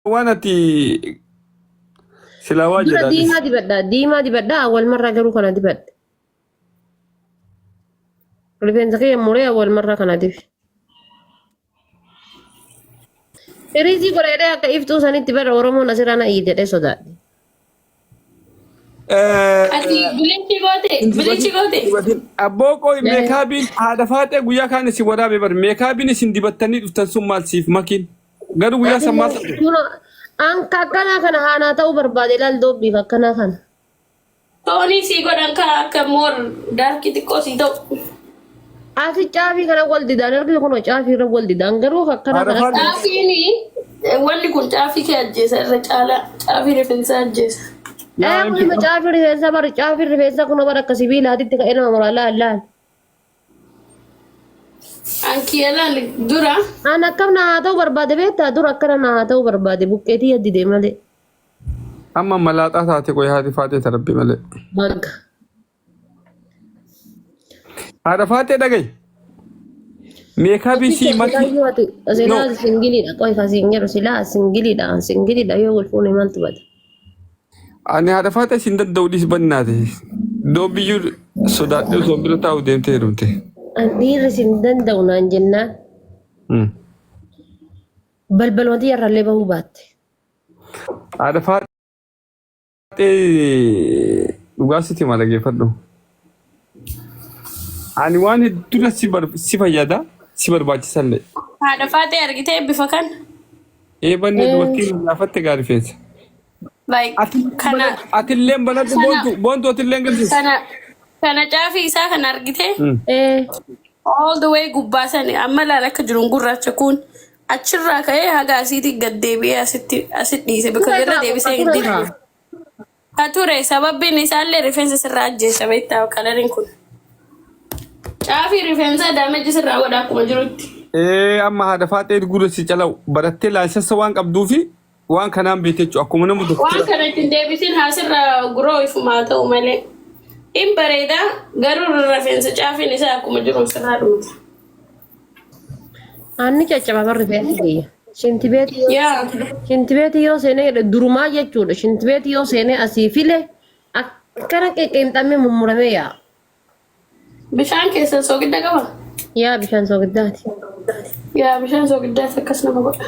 وانتي سلاوات dura جدادس diimaa dibadha awwal marraa garuu kana dibadhe rifeensa kiyya muree awwal marraa kana dibi firiizii godhadhee akka iftuu sanitti bara oromoon asirraa na iyyadhee sodaadhe. Ati bilinchi goote. Abbookoo meekaabiin haadha faatee guyyaa kaan isin waraabee bar meekaabiin isin dibattanii dhuftan sun maal siif makiin garuu guyyaa san maal ta'e. Anka akkanaa kana haanaa ta'uu barbaade ilaal doobbiif akkanaa kana. Toonii sii godhan kan akka moor daarkii xiqqoo sii ta'u. Ati caafii kana wal didaan arginu kun caafii irra wal didaan garuu akkana kana. Caafiini wanni kun caafii kee ajjeesa irra caalaa caafii rifeensaa ajjeesa. Ilma caafii rifeensaa bara caafii rifeensaa kun bara akka sibiilaatitti ka'ee nama muraa laal. Anki yalaan dura. An akkam na haa ta'u barbaade beektaa dura akkana na haa ta'u barbaade buqqeetii yaddide malee. Amma malaaxaa taate qoy haati faatee tarabbi malee. Bagga. Haadha faatee dhagaye. Meekaabii sii makii. Silaa singiliidha qoy ka singiru silaa singiliidha yoo wal fuune maaltu bada. Ani haadha faatee sin danda'u dhis bannaate. Doobbiyyuu sodaadhee osoo bira taa'u deemtee jirumte. Dhiirri sin danda'u naan jennaan. Balbalooti irrallee bahuu baatte. Haadha faatee dhugaasiti ma dhageeffadhu. Ani waan hedduu si fayyada si barbaachisallee. Haadha faatee argitee bifa kan. Eebanni dubartiin laafatte gaarii feesa. Kana. Atillee banatu boontu atillee galchisa. Kana caafii isaa kan argitee. All the way gubbaa sani amma laala akka jiruun gurraacha kun achirraa ka'ee haga asiitti gad deebi'ee asitti dhiise bakka irra deebisee hin dibu. Ka ture sababbiin isaallee rifeensa sirraa ajjeessa beektaa kalariin kun. Caafii rifeensa daameji sirraa godha akkuma jirutti. Amma haadha faatee gurra si calaa'u barattee laalchassa waan qabduufi waan kanaan beekte jechuudha akkuma nama tokko. Waan kana ittiin deebisin haasirraa guroo ifumaa ta'u malee. In bareeda garuu rifeensa caafiin isaa akkuma jiruun sirraa dhumata. Anni caccaba barri fe'atee shintibeetii yoo seenee durumaa jechuudha shintibeetii yoo seenee asii file akkana qeqqeemxamee mummuramee yaa'a. Bishaan keessa soogidda qaba? Yaa bishaan soogiddaati. Yaa bishaan soogiddaati akkas nama godha.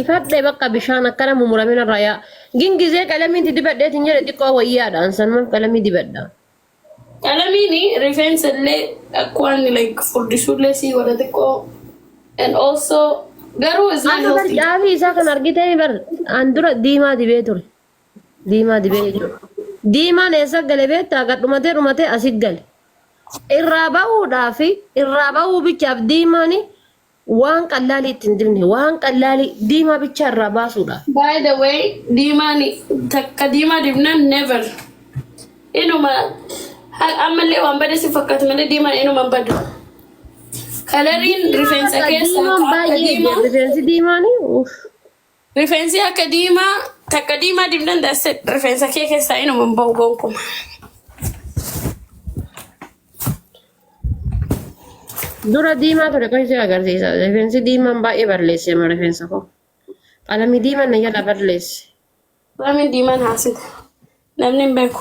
Ifadhee bakka bishaan akkana mummuramee narraa yaa'a. Gingizee qalamiin dibadheetiin jedhe xiqqoo wayyaadhaan sanumaan qalamii dibadhaa. Qalamiini rifeensa illee akkuma like furdisuullee sii godha xiqqoo. And also garuu is not healthy. Caafii isaa kan argitee bar an dura diimaa dibee ture. Diimaa dibee jechuudha. Diimaan eessa gale beektaa dhumatee asit gale. Irraa bahuu bichaaf diimaani waan qallaalii ittiin dibne waan qallaalii diimaa bicha irraa baasuudha. By the way diimaani takka diimaa dibnan never. Inuma ammallee waan badee si fakkaatu malee diimaan inuma badu. Kalariin rifeensa keessa rifeensi diimaani. Rifeensi akka diimaa takka diimaa dibnan dasse rifeensa kee keessaa inuma bahu gonkumaa. Dura diimaa ture kan ishee agarsiisa. Rifeensi diimaan baay'ee balleesse ma rifeensa koo. Qalamii diimaan na jala balleesse. Qalamiin diimaan haasita. Namni hin beeku.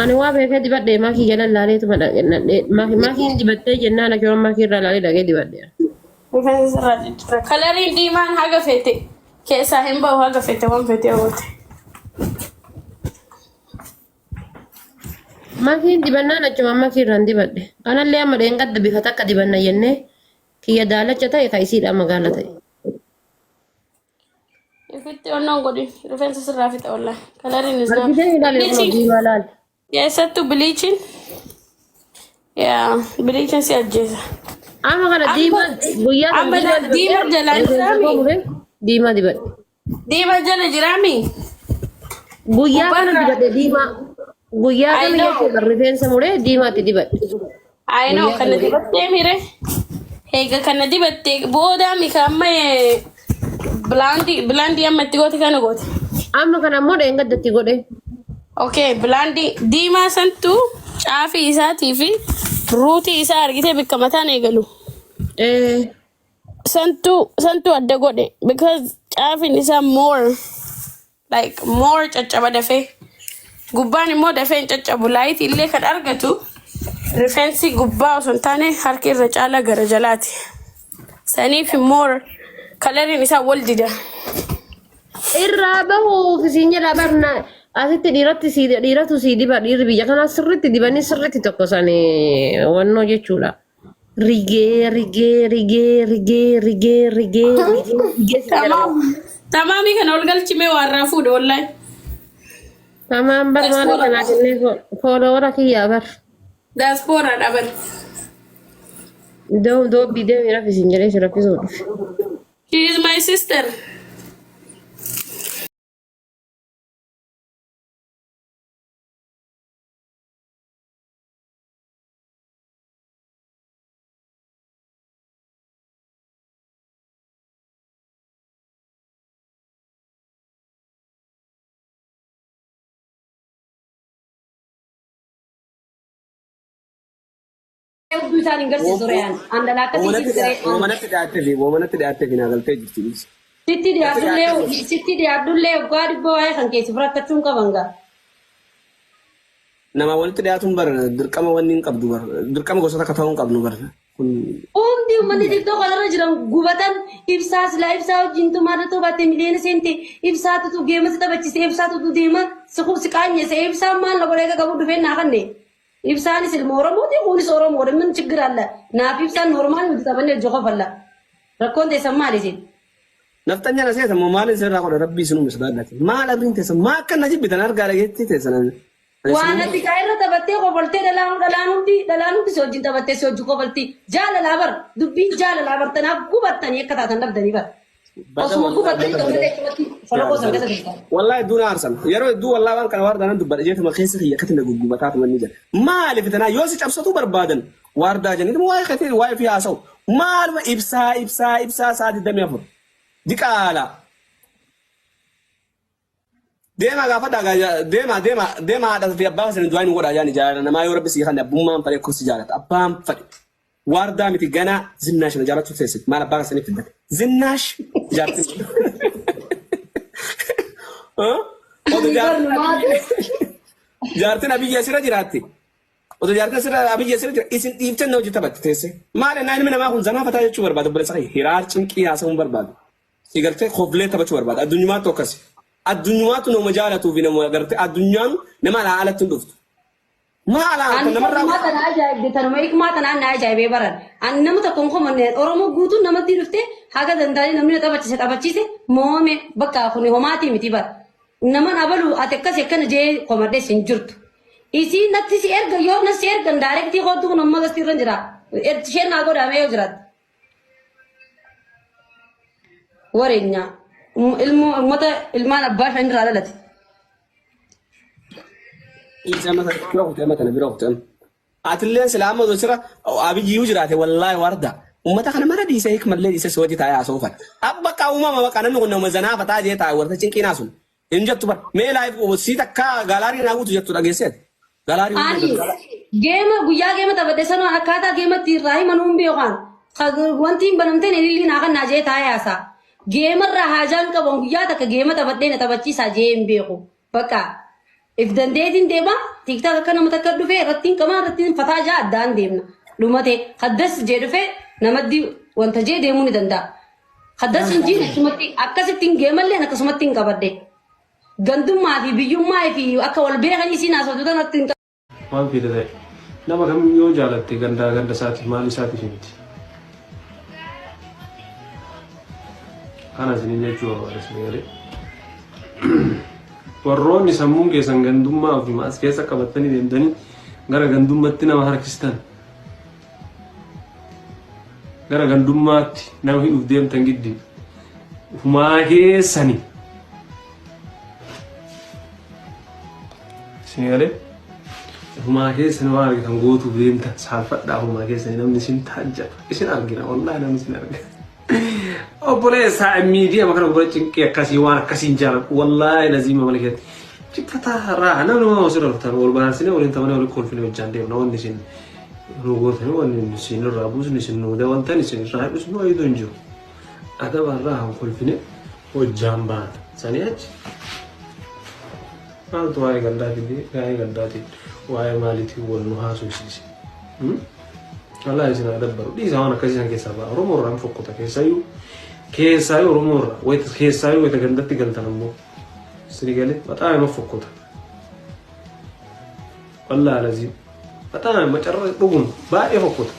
Ani waa beekee dibadhee maakii jala laaleetu maakiin dibattee jennaan akka yeroo maakii irraa laalee dhagee dibadhee. Rifeensa sirraa jijjiirra. Kalariin diimaan haga feete keessaa hin bahu haga feete waan feete hawwate. Maakiin dibannaan achuma maakii irraan dibadhe. Kanallee amma dheengadda bifa takka dibanna jennee kiyya daalacha ta'e ka isiidha magaala ta'e. Ifitti onnoon godhi rifeensa sirraa fixa wallaahi. Kalariin is not. Argitee ilaalee kuma diimaa laale. Keessattuu biliichiin. Yaa biliichiin si ajjeesa. Amma kana diimaa guyyaa diimaa jalaan jiraami. Diimaa dibadhe. Diimaa jala jiraami. Guyyaa kana dibadhe diimaa. Guyyaa kana jechuudha rifeensa muree diimaatti dibadhe. Ayinoo kana dibattee mire. Eega kana dibattee booda mika amma bilaandii amma itti goote kana goote. Amma kana ammoo dheengaddatti godhe. Okay, bilaandii diimaa santu caafii isaatii fi ruutii isaa argitee bikka mataan eegalu. Santu adda godhe because caafin isaa more like more caccaba dafee gubbaan immoo dafee hin caccabu laayit illee kan argatu rifeensi gubbaa osoo hin taane harki irra caala gara jalaati saniif more kalariin isaa wal dida irraa bahuuf isin jedha barna asitti dhiiratu sii diba dhiirri biyya kanaa sirriitti dibanii sirriitti tokkosanii wannoo jechuudha. Rigee. Tamaami kan ol galchime waan raafuudha wallahi. Tamaan bar maali kanaa kennee fooloora kiyyaa bar. Diaspora dhabar. Doo bidee miira fisin jedhee si rakkisuu dhufe. She is my sister. Bukan ingin sorean, anda nak kasih Womanatti dhiyaattee fi naagaltee jirti. Siti di Abdullee gadi boaya kan keessa fudhatachuun qabanga. Nama walitti dhiyaatuun bar dirqama wanni hin qabdu bar dirqama gosoota akka ta'uu hin qabnu bar. Hundi uummanni TikTok kanarra jiran gubatan ibsaa silaa ibsaa wajjin tumaadatu baatee miliyoona seente ibsaatutu geemasi taphachiise ibsaatutu deema si qaanyese ibsaan maal na godhee qabu dhufee naa kanne. Ibsaanis ilma Oromooti kunis Oromoodha min ችግር አለ naaf ibsaan normaal nuti taphanne joko falla rakkoon teessan maali isin Naftanya na seeta moo maal isirraa godha rabbii sinu misdaadhaati maal abdiin teessan maa akka na jibbitan argaa dhageetti teessan waan ati kaayirra taphattee qofoltee dhalaanuuti si wajjin taphattee si wajjin qofalti jaalalaa bar dubbiin jaalalaa bar tanaaf gubattanii akka taatan dhabdanii bar osuma gubattanii tokkolee falaqoo san keessa keessaa wallahi duuna arsan yeroo hedduu wallahi waan kana waardaanaan dubbadha jeetuma keessa kiyya katina guggubataatu manni jira maaliif tanaa yoo si cabsatu barbaadan waardaa jennit waa'ee katee waa'ee fi haasa'u maaluma ibsaa sa'aatii 24 diqaala deema gaafadha deema haadha fi abbaa sana du'aa hin godhaa jaani jaalala namaa yoo rabbi sii kan abbummaan fadhe kursi jaalata abbaan fadhe waardaa miti ganaa zinnaash na jaalatu teessit maal abbaa sana fiddate zinnaash jaartin jaartin abiyya sira jiraatti oto jaartin sira abiyya sira jira isin dhiiftan na hojii taphatti teesse maal ennaa ilmi namaa kun zanaa fataa jechuu barbaadu obboleessa kee hiraar cinqii haasa'uun barbaadu si gartee koflee taphachuu barbaadu addunyumaattu akkasi addunyumaattu nama jaalatuu fi nama gartee addunyaan nama alaa alatti hin dhuftu maal alaa namarraa Mata ajaa'ibde tanuma hikmaa tanaan na ajaa'ibee baran ani nama tokkoon komanne Oromoo guutuun namatti dhufte haga danda'anii namni taphachiise moome bakka kuni homaatii miti bar naman abalu ati akkas akkana jee komadde sin jirtu isii natti si erga yoo na si erga daarektii kootu kun amma gasti irra jira isheen naa godhaamee yoo jiraat wareenya ilmaan abbaa shan irraa dhalate. Atilleen silama dosira abiyyu jiraate wallahi warda ummata kana mara dhiise hikmallee dhiise sooti taa'ee haasa'uufan abba akka uumama bakka namni kun nama zanaa fataa jee taa'e warta cinqiinaa sun hin jettu bar mee laayif si takka galaarii naa guutu jettu dhageesseet galaarii geema guyyaa geema taphate sanoo akkaataa geematti irraa himanuun beekan wanti hin banamteen ililii naa kan naa jee taa'ee haasaa geemarraa haajaan qaban guyyaa takka geema taphadhee na taphachiisaa jee hin beeku bakka if dandeetiin deema tiktok akka nama takka dhufee irrattiin qamaa irrattiin fataa jaa addaan deemna dhumate haddas jee dhufee namatti wanta jee deemuu ni danda'a haddas hin jiin akkasumatti akkasittiin geemallee akkasumatti hin qabadde gandummaa fi biyyummaa fi akka wal beekanii siin haasawatu tanatti hin waan fide ta'e nama kam yoo jaalatte ganda isaatiif maal isaatiif miti kana isinin jechuu barbaadas galee warroonni sammuun keessan gandummaa ofii maas keessa qabatanii deemtanii gara gandummaatti nama harkistan gara gandummaatti nama hidhuuf deemtan giddi ufumaa keessanii isin galee ufumaa keessanii waan argitan gootuuf deemtan saalfadhaa ufumaa keessanii namni isin taajjaba isin argina wallaahi namni isin argina obboleessa miidiyaa makana gurra cinqii akkasii waan akkasiin jaalladhu wallaahi laziima malikeetti ciphataa raa namni nama osoo dhuftan wal baarsine waliin taphanii waliin kolfine hojjaan deemna wanni isin nu gootanii wanni isin irraa buusni isin nu daawwantan isin irraa hidhus nu ayitu hin jiru adaba irraa han kolfine Hojjaan sani achi maaltu waa'ee gandaatiin waa'ee maaliitiin wal nu haasofsiise. Wallaahi isin haa dabbaru dhiisa waan akkasii san keessaa ba'a Oromoo irraa fokkota keessaayyuu Oromoo irraa keessaayyuu wayita gandatti galtan ammoo sini galee baxaa ima fokkota. Wallaahi lazii baxaa macarra dhuguma baay'ee fokkota.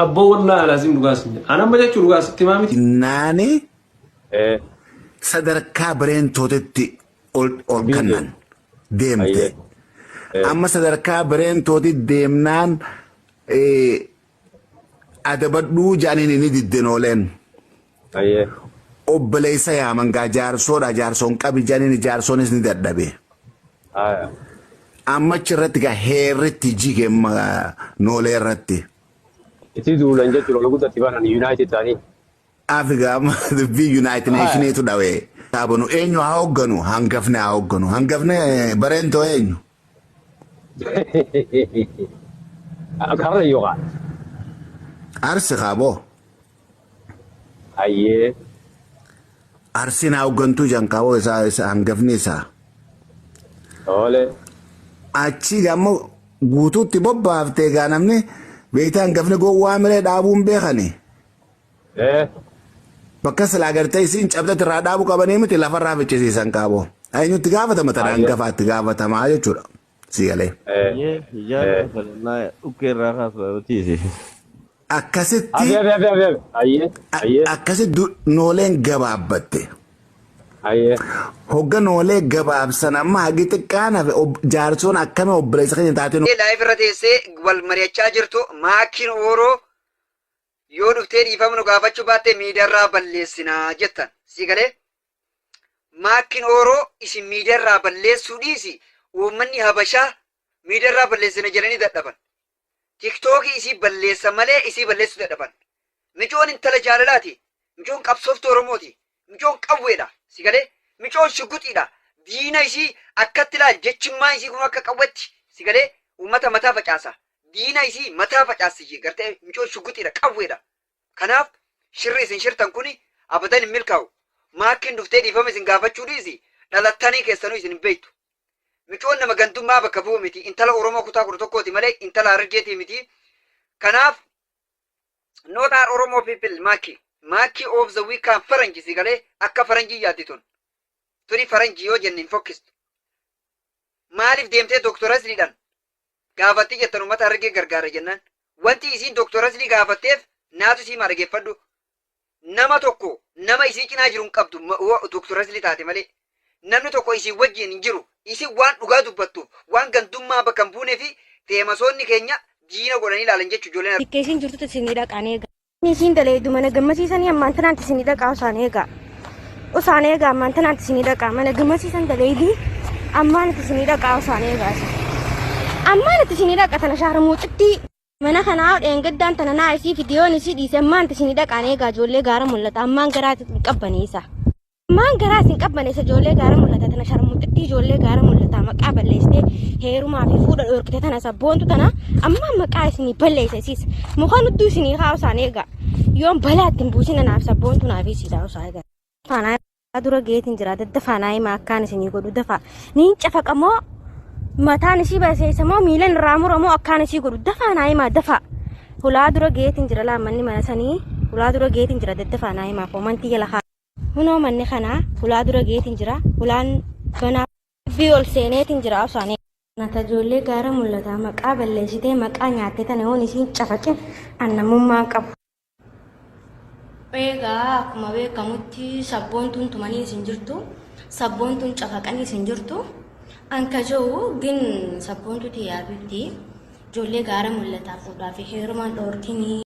Abboo wallaahi lazii dhugaas ana amma jechuu dhugaas itti maamiti. Naani sadarkaa bireentootatti ol kannan deemte. Amma sadarkaa bireentooti deemnaan adabadhuu jaaniin inni diddenooleen. Obboleessa yaaman gaa jaarsoodha jaarsoon qabi jaaniin jaarsoonis ni dadhabe. Amma achirratti gaa heerritti jige noolee irratti. Itti duulan jechuudha lagu datti baanan United ta'anii. Afrikaa dubbii United Nationeetu dhawee. Taabonu eenyu haa hoogganu hangafne haa hoogganu hangafne bareentoo eenyu. Karra yookaan. Arsi qaaboo. Ayyee. Arsiin haa hooggantuu janqaaboo isaa hangafni isaa. Oole. Achi gammoo guutuutti bobbaaftee gaa namni beektaa hangafni gowwaa miree dhaabuun beekani. Bakka silaa gartee isiin cabdatti irraa dhaabuu qabanii miti lafarraa ficcisiisan qaaboo. Eenyutti gaafatama tana hangafaatti gaafatamaa jechuudha. Sigalee. Akkasitti nooleen gabaabbatte. Hogga noolee gabaabsan amma hagi xiqqaan jaarsoon akkami obboleessa keenya taate. Laayif irra teessee wal mari'achaa jirtu maakiin ooroo yoo dhuftee dhiifamnu gaafachuu baatte miidiyaarraa balleessinaa jettan. Sigalee. Maakiin ooroo isin miidiyaarraa balleessuu dhiisi. Uummanni habashaa miidiyaarraa balleessina jedhanii dadhaban. Tiktookii isii balleessa malee isii balleessuu dadhaban. Micoon intala jaalalaati. Micoon qabsooftuu Oromooti. Micoon qawweedha. Sigalee micoon shugguxiidha. Diina isii akkatti ilaal jechummaa isii kun akka qawwetti. Sigalee uummata mataa facaasa. Diina isii mataa facaasii gartee micoon shugguxiidha qawweedha. Kanaaf shirri isin shirtan kuni abadan hin milkaa'u. Maakiin dhuftee dhiifama isin gaafachuu dhiisi. Dhalattanii keessanuu isin hin beektu. Micoon nama gantummaa bakka bu'u miti. Intala Oromoo kutaa 11 malee intala Harargeetii miti. Kanaaf not our Oromo people Maki. Maki of the week kan faranji sigalee akka faranjii yaaddi tun. Tuni faranjii yoo jennin fokkistu. Maaliif deemtee Dr. Asliidhaan gaafatti jettan uummata Harargee gargaara jennaan. Wanti isiin Dr. Asli gaafatteef naatu isii maargeeffadhu. Nama tokko nama isii cinaa jiru hin qabdu Dr. Asli taate malee. Namni tokko isii wajjin hin jiru. Isin waan dhugaa dubbattuuf waan gantummaa bakka hin buunee fi teemasoonni keenya diina godhanii ilaalan jechuun ijoolleen. Dikkeessin jirtu isin dhaqaan eega. Isin daleedu mana gammasiisanii ammaan tanaatti isin dhaqaa osaan eega. Osaan eega ammaan tanaatti isin dhaqaa mana gammasiisan daleedi ammaan isin dhaqaa osaan eega. Ammaan isin dhaqa tana shaaramuu xitti mana kanaa dheengaddaan tana naa isii fiidiyoon isii dhiise ammaan isin dhaqaan eega ijoollee gaara mul'ata ammaan garaatti qabbaneessa. Ammaan garaa isin qabbaneessa ijoollee gaara mul'ata tana shaaramuu xitti ijoollee gaara mul'ata maqaa balleessitee heerumaa fi fuudha dhorkite tana sabboontu tana ammaan maqaa isin balleessa isiis muka nutti isin haa osaan eega yoon balaa ittiin buusina naaf sabboontu naaf isiidha osaan eega. Faanaa dura geetiin jira dadda faanaa himaa akkaan isinii godhu dafa niin cafaqamoo mataan isii barsiisa moo miilan irraa muramoo akkaan isii godhu dafa naa himaa dafa hulaa dura geetiin jira laammanni mana sanii hulaa dura geetiin jira dadda faanaa himaa foomantii jala haa hunoo manni kanaa hulaa dura geetiin jira hulaan banaa fi ol seeneetiin jira osaan nata ijoollee gaara mul'ata maqaa balleessitee maqaa nyaattee tana yoon isiin cafaqin annamummaa qabu. Egaa akkuma beekamutti sabboontuun tumanii isin jirtu sabboontuun cafaqanii isin jirtu anka jiru gin sabboontuuti yaadutti ijoollee gaara mul'ataa fuudhaa fi heerumaan dhoorkinii.